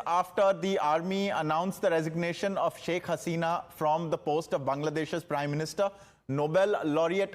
After the army announced the resignation of Sheikh Hasina from the post of Bangladesh's Prime Minister, Nobel Laureate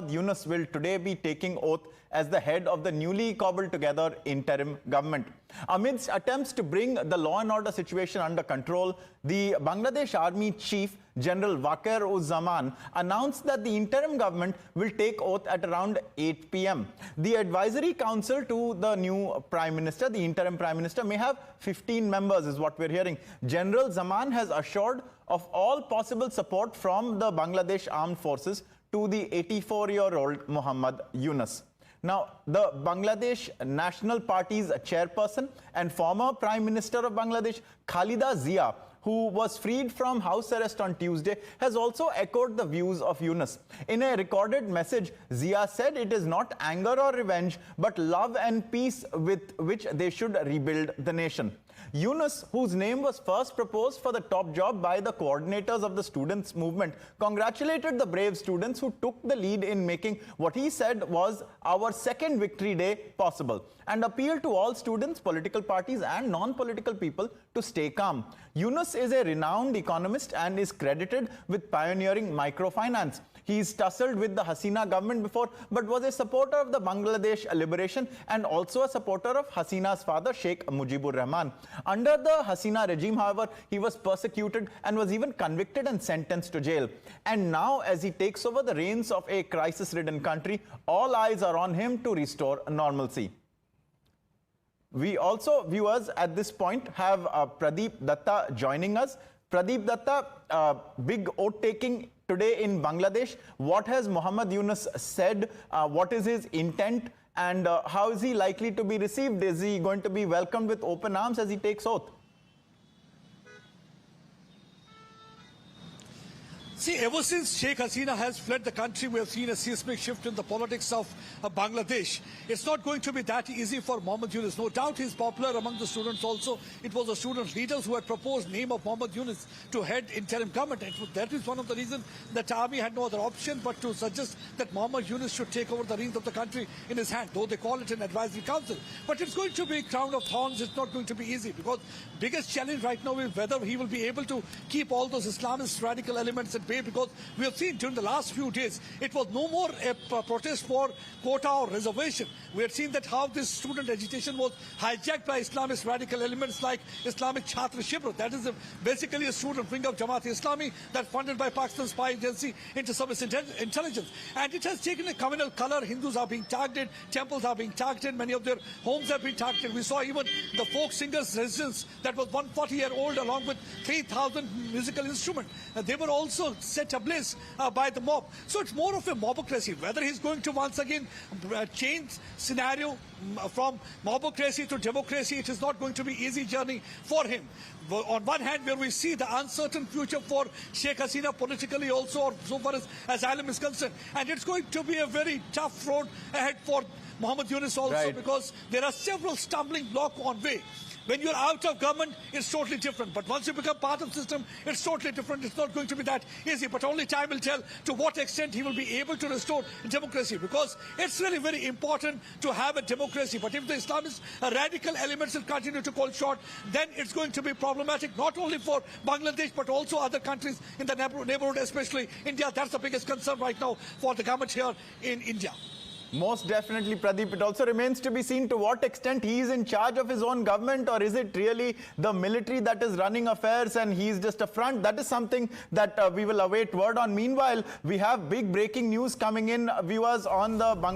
Yunus will today be taking oath as the head of the newly cobbled together interim government. Amidst attempts to bring the law and order situation under control, the Bangladesh Army Chief General Waqar-uz-Zaman announced that the interim government will take oath at around 8 p.m. The advisory council to the new Prime Minister, the interim Prime Minister, may have 15 members, is what we're hearing. General Zaman has assured of all possible support from the Bangladesh Armed Forces to the 84-year-old Muhammad Yunus. Now, the Bangladesh National Party's chairperson and former Prime Minister of Bangladesh, Khalida Zia, who was freed from house arrest on Tuesday, has also echoed the views of Yunus. In a recorded message, Zia said it is not anger or revenge, but love and peace with which they should rebuild the nation. Yunus, whose name was first proposed for the top job by the coordinators of the students' movement, congratulated the brave students who took the lead in making what he said was our second victory day possible, and appealed to all students, political parties and non-political people to stay calm. Yunus is a renowned economist and is credited with pioneering microfinance. He's tussled with the Hasina government before, but was a supporter of the Bangladesh liberation and also a supporter of Hasina's father, Sheikh Mujibur Rahman. Under the Hasina regime, however, he was persecuted and was even convicted and sentenced to jail. And now, as he takes over the reins of a crisis-ridden country, all eyes are on him to restore normalcy. We also, viewers, at this point have Pradeep Datta joining us. Pradeep Datta, big oath-taking today in Bangladesh. What has Muhammad Yunus said? What is his intent? And how is he likely to be received? Is he going to be welcomed with open arms as he takes oath? See, ever since Sheikh Hasina has fled the country, we have seen a seismic shift in the politics of Bangladesh. It's not going to be that easy for Muhammad Yunus. No doubt he's popular among the students also. It was the student leaders who had proposed name of Muhammad Yunus to head interim government. That is one of the reasons that army had no other option but to suggest that Muhammad Yunus should take over the reins of the country in his hand, though they call it an advisory council. But it's going to be a crown of thorns. It's not going to be easy because biggest challenge right now is whether he will be able to keep all those Islamist radical elements at bay, because we have seen during the last few days it was no more a protest for quota or reservation. We have seen that how this student agitation was hijacked by Islamist radical elements like Islamic Chhatra Shibra. That is basically a student wing of Jamaat-e-Islami that's funded by Pakistan's spy agency Inter-Service Intelligence. And it has taken a communal color. Hindus are being targeted, temples are being targeted, many of their homes have been targeted. We saw even the folk singer's residence that was 140-year-old along with 3,000 musical instruments. They were also set ablaze by the mob. So it's more of a mobocracy. Whether he's going to once again change scenario from mobocracy to democracy, it is not going to be easy journey for him. On one hand, where we see the uncertain future for Sheikh Hasina politically also, or so far as asylum is concerned. And it's going to be a very tough road ahead for Muhammad Yunus also, right, because there are several stumbling blocks on way. When you're out of government, it's totally different. But once you become part of the system, it's totally different. It's not going to be that easy. But only time will tell to what extent he will be able to restore democracy. Because it's really very important to have a democracy. But if the Islamist radical elements will continue to call short, then it's going to be problematic, not only for Bangladesh, but also other countries in the neighborhood, especially India. That's the biggest concern right now for the government here in India. Most definitely, Pradeep. It also remains to be seen to what extent he is in charge of his own government, or is it really the military that is running affairs and he's just a front? That is something that we will await word on. Meanwhile, we have big breaking news coming in, viewers, on the